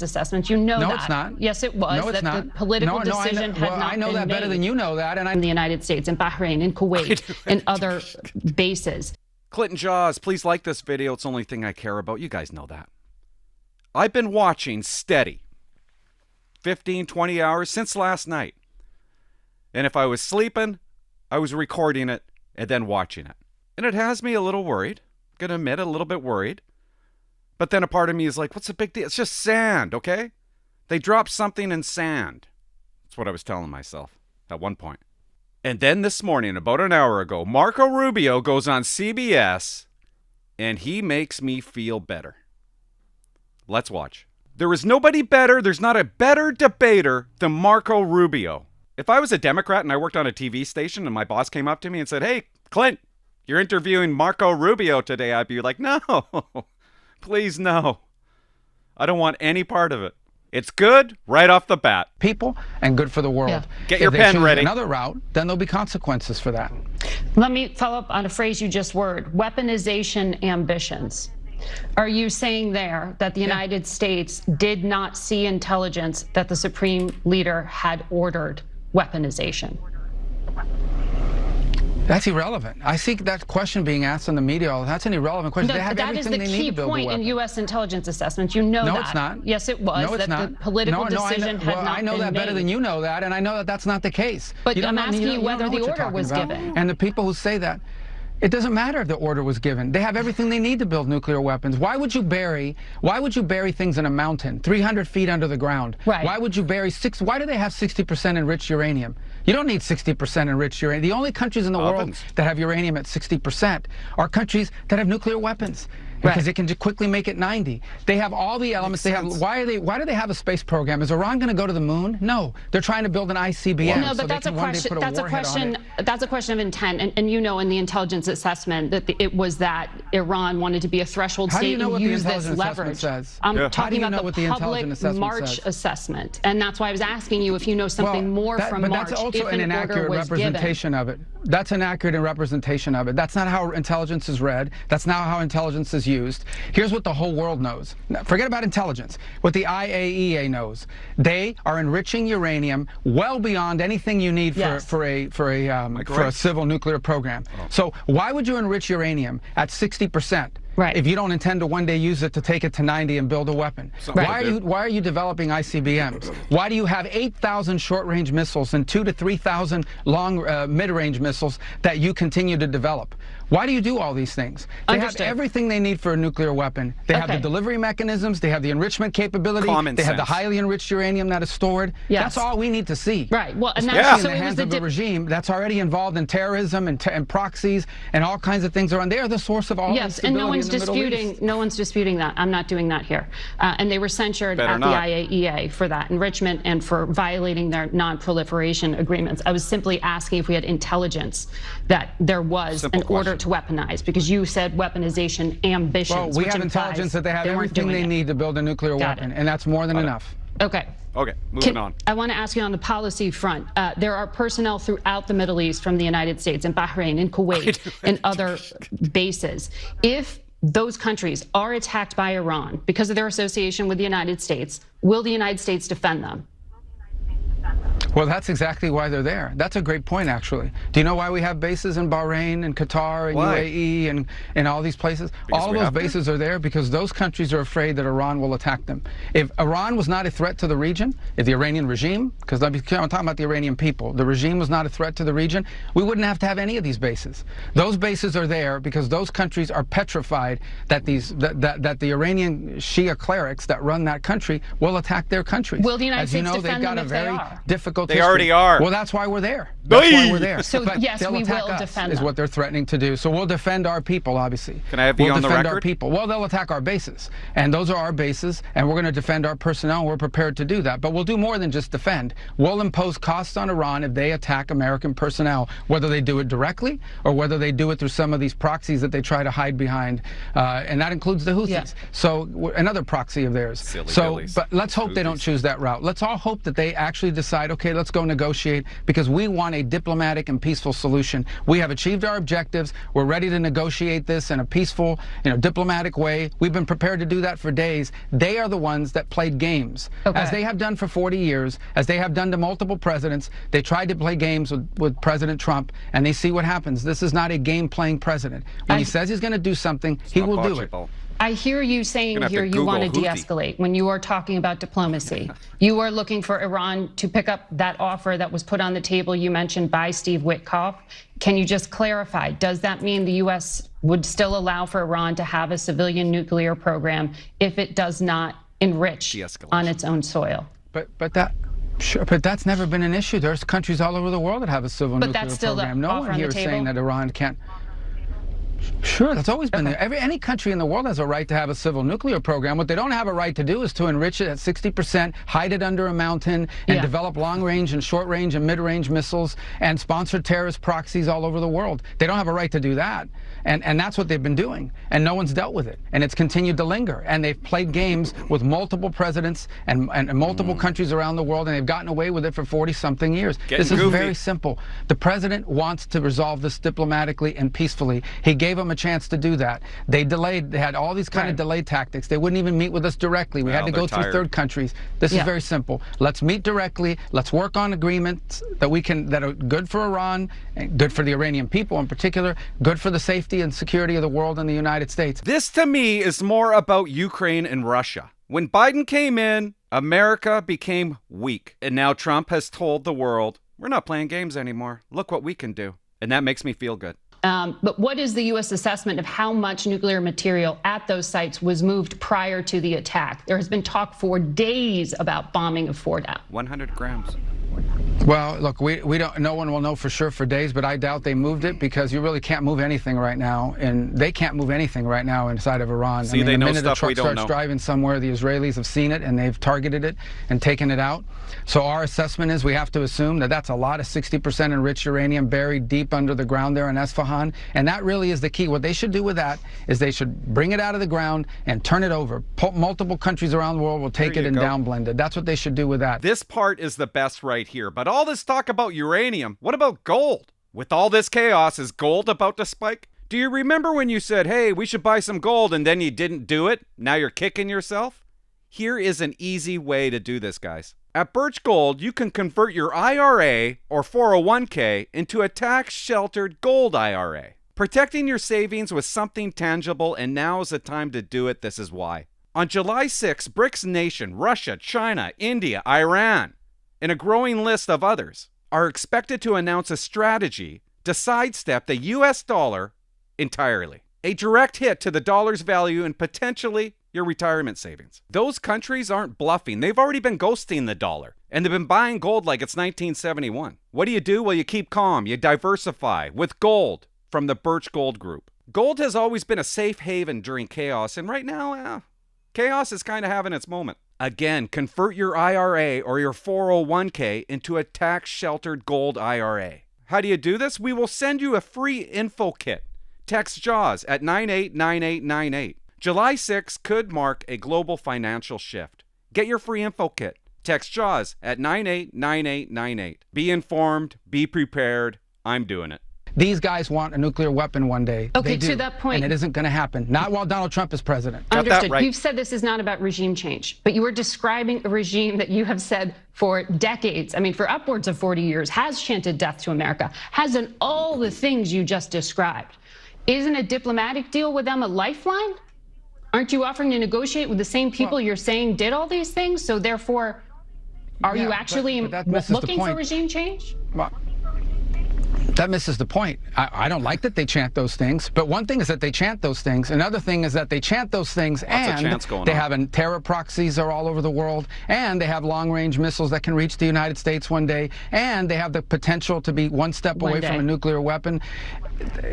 assessment. You know that. No, it's not. Yes, it was. No, it's that not. The political decision had not been made. I know that better than you know that. And in the United States, in Bahrain, in Kuwait, and other bases. Clinton Jaws, please like this video. It's the only thing I care about. You guys know that. I've been watching steady 15, 20 hours since last night. And if I was sleeping, I was recording it and then watching it. And it has me a little worried. I'm going to admit, a little bit worried. But then a part of me is like, what's the big deal? It's just sand, okay? They dropped something in sand. That's what I was telling myself at one point. And then this morning, about an hour ago, Marco Rubio goes on CBS, and he makes me feel better. Let's watch. There is nobody better, there's not a better debater than Marco Rubio. If I was a Democrat and I worked on a TV station and my boss came up to me and said, hey, Clint, you're interviewing Marco Rubio today, I'd be like, no, please no. I don't want any part of it. It's good right off the bat. People and good for the world. Yeah. Get your pen ready. Another route, then there'll be consequences for that. Let me follow up on a phrase you just word, weaponization ambitions. Are you saying there that the United States did not see intelligence that the Supreme Leader had ordered weaponization? That's irrelevant. I see that question being asked in the media. That's an irrelevant question. No, they have that is the key point in U.S. intelligence assessments. You know that. No, it's not. Yes, it was. No, it's not. The political decision had not been made. I know that better than you know that, and I know that that's not the case. But I'm asking you whether the order was given. And the people who say that, it doesn't matter if the order was given. They have everything they need to build nuclear weapons. Why would you bury things in a mountain 300 feet under the ground? Right. Why would you bury why do they have 60% enriched uranium? You don't need 60% enriched uranium. The only countries in the world that have uranium at 60% are countries that have nuclear weapons. Because it can quickly make it 90. They have all the elements. They have. Why do they have a space program? Is Iran going to go to the moon? No. They're trying to build an ICBM. No, but that's a question. That's a question of intent. And you know, in the intelligence assessment, that it was that Iran wanted to be a threshold state and use this leverage. I'm talking about the public March assessment, and that's why I was asking you if you know something more from March. But that's also an inaccurate representation of it. That's an accurate representation of it. That's not how intelligence is read. That's not how intelligence is used. Here's what the whole world knows. Now, forget about intelligence. What the IAEA knows. They are enriching uranium well beyond anything you need for a civil nuclear program. So why would you enrich uranium at 60%? If you don't intend to one day use it to take it to 90 and build a weapon? Why are you developing ICBMs? Why do you have 8,000 short-range missiles and 2,000 to 3,000 long mid-range missiles that you continue to develop? Why do you do all these things? They have everything they need for a nuclear weapon. They have the delivery mechanisms. They have the enrichment capability. They have the highly enriched uranium that is stored. That's all we need to see. Well, and especially in the hands of a regime that's already involved in terrorism and proxies and all kinds of things around. They are the source of all this and no one's disputing that. I'm not doing that here. And they were censured at the IAEA for that enrichment and for violating their non-proliferation agreements. I was simply asking if we had intelligence that there was an order to weaponize, because you said weaponization ambitions. Well, we have intelligence that they have everything they need to build a nuclear weapon, and that's more than enough. Okay, moving on. I want to ask you on the policy front. There are personnel throughout the Middle East from the United States, in Bahrain, in Kuwait, and other bases. If those countries are attacked by Iran because of their association with the United States, will the United States defend them? Well, that's exactly why they're there. That's a great point, actually. Do you know why we have bases in Bahrain and Qatar and UAE and all these places? All of those bases are there because those countries are afraid that Iran will attack them. If Iran was not a threat to the region, if the Iranian regime, because I'm talking about the Iranian people, the regime was not a threat to the region, we wouldn't have to have any of these bases. Those bases are there because those countries are petrified that that the Iranian Shia clerics that run that country will attack their countries. Will the United States defend them if they are? As you know, they've got a very difficult They already are. Well, that's why we're there. That's why we're there. So but yes, we will defend them. Is what they're threatening to do. So we'll defend our people, obviously. Can I have you on the record? We'll defend our people. Well, they'll attack our bases, and those are our bases, and we're going to defend our personnel, and we're prepared to do that. But we'll do more than just defend. We'll impose costs on Iran if they attack American personnel, whether they do it directly or whether they do it through some of these proxies that they try to hide behind, and that includes the Houthis. So another proxy of theirs. But let's hope they don't choose that route. Let's all hope that they actually decide, okay, okay, let's go negotiate, because we want a diplomatic and peaceful solution. We have achieved our objectives. We're ready to negotiate this in a peaceful, diplomatic way. We've been prepared to do that for days. They are the ones that played games, as they have done for 40 years, as they have done to multiple presidents. They tried to play games with President Trump, and they see what happens. This is not a game-playing president. When he says he's going to do something, he will do it. I hear you saying here you want to de-escalate when you are talking about diplomacy. You are looking for Iran to pick up that offer that was put on the table you mentioned by Steve Witkoff. Can you just clarify, does that mean the U.S. would still allow for Iran to have a civilian nuclear program if it does not enrich on its own soil? But that's never been an issue. There's countries all over the world that have a civil nuclear program. But that's still the no one here is saying that Iran can't. Sure, that's always been there. Any country in the world has a right to have a civil nuclear program. What they don't have a right to do is to enrich it at 60%, hide it under a mountain, and develop long-range and short-range and mid-range missiles and sponsor terrorist proxies all over the world. They don't have a right to do that. And that's what they've been doing. And no one's dealt with it. And it's continued to linger. And they've played games with multiple presidents and multiple countries around the world, and they've gotten away with it for 40-something years. This is very simple. The president wants to resolve this diplomatically and peacefully. He gave them a chance to do that. They delayed. They had all these kind of delay tactics. They wouldn't even meet with us directly. We had to go through third countries. This is very simple. Let's meet directly. Let's work on agreements that are good for Iran, and good for the Iranian people in particular, good for the safety and security of the world and the United States. This, to me, is more about Ukraine and Russia. When Biden came in, America became weak. And now Trump has told the world, we're not playing games anymore. Look what we can do. And that makes me feel good. But what is the U.S. assessment of how much nuclear material at those sites was moved prior to the attack? There has been talk for days about bombing of Fordow. 100 grams. Well, look, we don't. No one will know for sure for days, but I doubt they moved it, because you really can't move anything right now, and they can't move anything right now inside of Iran. See, they know the minute stuff the we truck don't starts know. driving somewhere, the Israelis have seen it and they've targeted it and taken it out. So our assessment is we have to assume that that's a lot of 60% enriched uranium buried deep under the ground there in Esfahan, and that really is the key. What they should do with that is they should bring it out of the ground and turn it over. Multiple countries around the world will take it and downblend it. That's what they should do with that. This part is the best right here. But all this talk about uranium, what about gold? With all this chaos, is gold about to spike? Do you remember when you said, hey, we should buy some gold, and then you didn't do it? Now you're kicking yourself? Here is an easy way to do this, guys. At Birch Gold, you can convert your IRA or 401k into a tax-sheltered gold IRA, protecting your savings with something tangible, and now is the time to do it. This is why. On July 6, BRICS nation, Russia, China, India, Iran, and a growing list of others are expected to announce a strategy to sidestep the US dollar entirely. A direct hit to the dollar's value and potentially your retirement savings. Those countries aren't bluffing. They've already been ghosting the dollar, and they've been buying gold like it's 1971. What do? Well, you keep calm. You diversify with gold from the Birch Gold Group. Gold has always been a safe haven during chaos, and right now, chaos is kind of having its moment. Again, convert your IRA or your 401k into a tax-sheltered gold IRA. How do you do this? We will send you a free info kit. Text JAWS at 989898. July 6 could mark a global financial shift. Get your free info kit. Text JAWS at 989898. Be informed, be prepared. I'm doing it. These guys want a nuclear weapon one day. Okay, to that point. And it isn't going to happen. Not while Donald Trump is president. Understood. Right. You've said this is not about regime change, but you were describing a regime that you have said for decades, I mean, for upwards of 40 years, has chanted death to America, has done all the things you just described. Isn't a diplomatic deal with them a lifeline? Aren't you offering to negotiate with the same people you're saying did all these things? So therefore, are you actually looking for regime change? Well, that misses the point. I don't like that they chant those things, but one thing is that they chant those things. Another thing is that they chant those things and they have terror proxies are all over the world, and they have long-range missiles that can reach the United States one day, and they have the potential to be one step away from a nuclear weapon.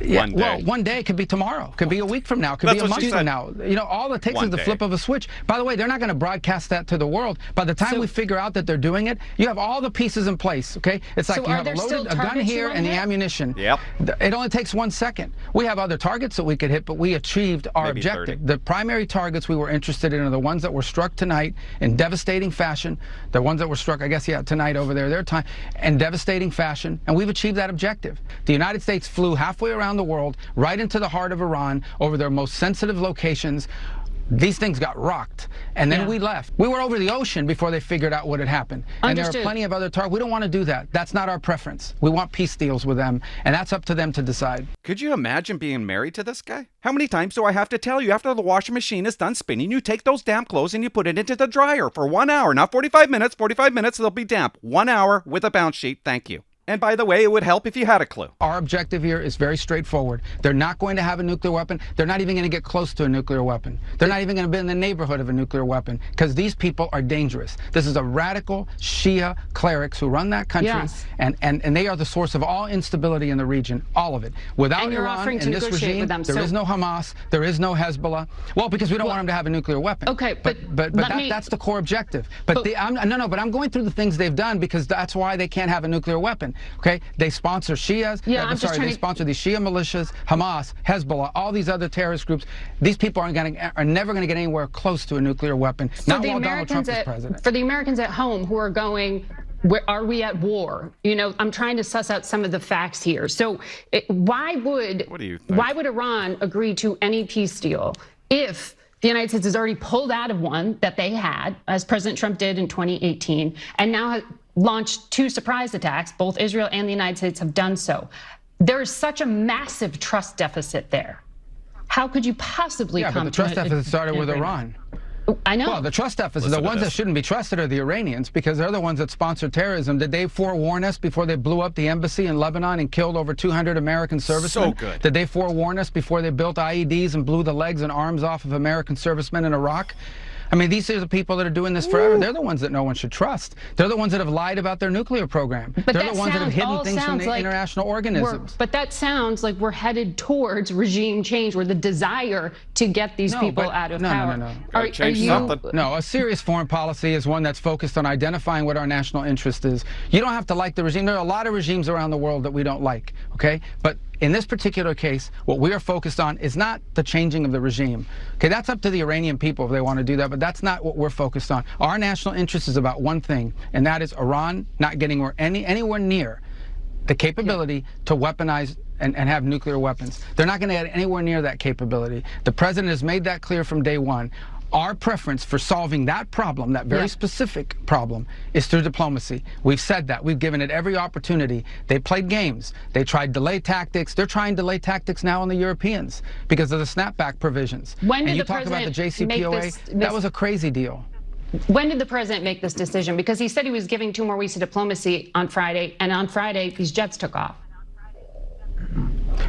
Yeah, well, one day could be tomorrow, could be a week from now, could be a month from now. You know, all it takes is the flip of a switch. By the way, they're not going to broadcast that to the world. By the time we figure out that they're doing it, you have all the pieces in place, okay? It's like you have a gun here and the ammunition ammunition. Yep. It only takes 1 second. We have other targets that we could hit, but we achieved our Maybe objective. 30. The primary targets we were interested in are the ones that were struck tonight in devastating fashion. The ones that were struck, I guess, tonight over there, their time, in devastating fashion, and we've achieved that objective. The United States flew halfway around the world, right into the heart of Iran, over their most sensitive locations. These things got rocked, and then we left. We were over the ocean before they figured out what had happened. And there are plenty of other targets. We don't want to do that. That's not our preference. We want peace deals with them, and that's up to them to decide. Could you imagine being married to this guy? How many times do I have to tell you, after the washing machine is done spinning, you take those damn clothes and you put it into the dryer for 1 hour, not 45 minutes. 45 minutes, they'll be damp. 1 hour with a bounce sheet. Thank you. And by the way, it would help if you had a clue. Our objective here is very straightforward. They're not going to have a nuclear weapon. They're not even going to get close to a nuclear weapon. They're not even going to be in the neighborhood of a nuclear weapon, because these people are dangerous. This is a radical Shia clerics who run that country, and they are the source of all instability in the region, all of it. Without Iran and this regime, there is no Hamas, there is no Hezbollah. Well, because we don't want them to have a nuclear weapon. Okay, but that's the core objective. But I'm going through the things they've done, because that's why they can't have a nuclear weapon. Okay, they sponsor Shias. They sponsor these Shia militias, Hamas, Hezbollah, all these other terrorist groups. These people are never going to get anywhere close to a nuclear weapon. Not while Donald Trump is president. For the Americans at home who are going, are we at war? You know, I'm trying to suss out some of the facts here. So, why would Iran agree to any peace deal if the United States has already pulled out of one that they had, as President Trump did in 2018, and now has launched 2 surprise attacks? Both Israel and the United States have done so. There is such a massive trust deficit there. How could you possibly come to the trust deficit started with Iran. I know. Well, the trust deficit, the ones that shouldn't be trusted are the Iranians, because they're the ones that sponsor terrorism. Did they forewarn us before they blew up the embassy in Lebanon and killed over 200 American servicemen? So good. Did they forewarn us before they built IEDs and blew the legs and arms off of American servicemen in Iraq? I mean, these are the people that are doing this forever. They're the ones that no one should trust. They're the ones that have lied about their nuclear program. They're the ones that have hidden things from the international organisms. But that sounds like we're headed towards regime change, where the desire to get these people out of power. No, a serious foreign policy is one that's focused on identifying what our national interest is. You don't have to like the regime. There are a lot of regimes around the world that we don't like, okay? But in this particular case, what we are focused on is not the changing of the regime. Okay, that's up to the Iranian people if they want to do that, but that's not what we're focused on. Our national interest is about one thing, and that is Iran not getting anywhere near the capability to weaponize and have nuclear weapons. They're not going to get anywhere near that capability. The president has made that clear from day one. Our preference for solving that problem, that very specific problem, is through diplomacy. We've said that. We've given it every opportunity. They played games. They tried delay tactics. They're trying delay tactics now on the Europeans because of the snapback provisions. When did and you the talk about the president JCPOA, that was a crazy deal. When did the president make this decision? Because he said he was giving 2 more weeks of diplomacy on Friday, and on Friday, these jets took off.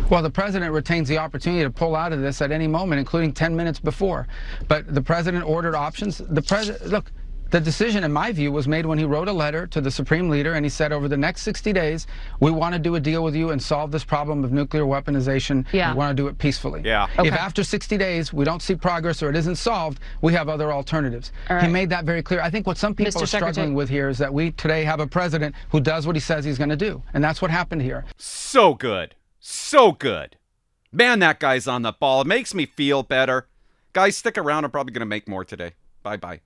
Well, the president retains the opportunity to pull out of this at any moment, including 10 minutes before. But the president ordered options. Look, the decision, in my view, was made when he wrote a letter to the Supreme Leader, and he said, over the next 60 days, we want to do a deal with you and solve this problem of nuclear weaponization. We want to do it peacefully. If after 60 days we don't see progress or it isn't solved, we have other alternatives. He made that very clear. I think what some people are struggling with here is that we today have a president who does what he says he's going to do, and that's what happened here. So good. So good. Man, that guy's on the ball. It makes me feel better. Guys, stick around. I'm probably going to make more today. Bye-bye.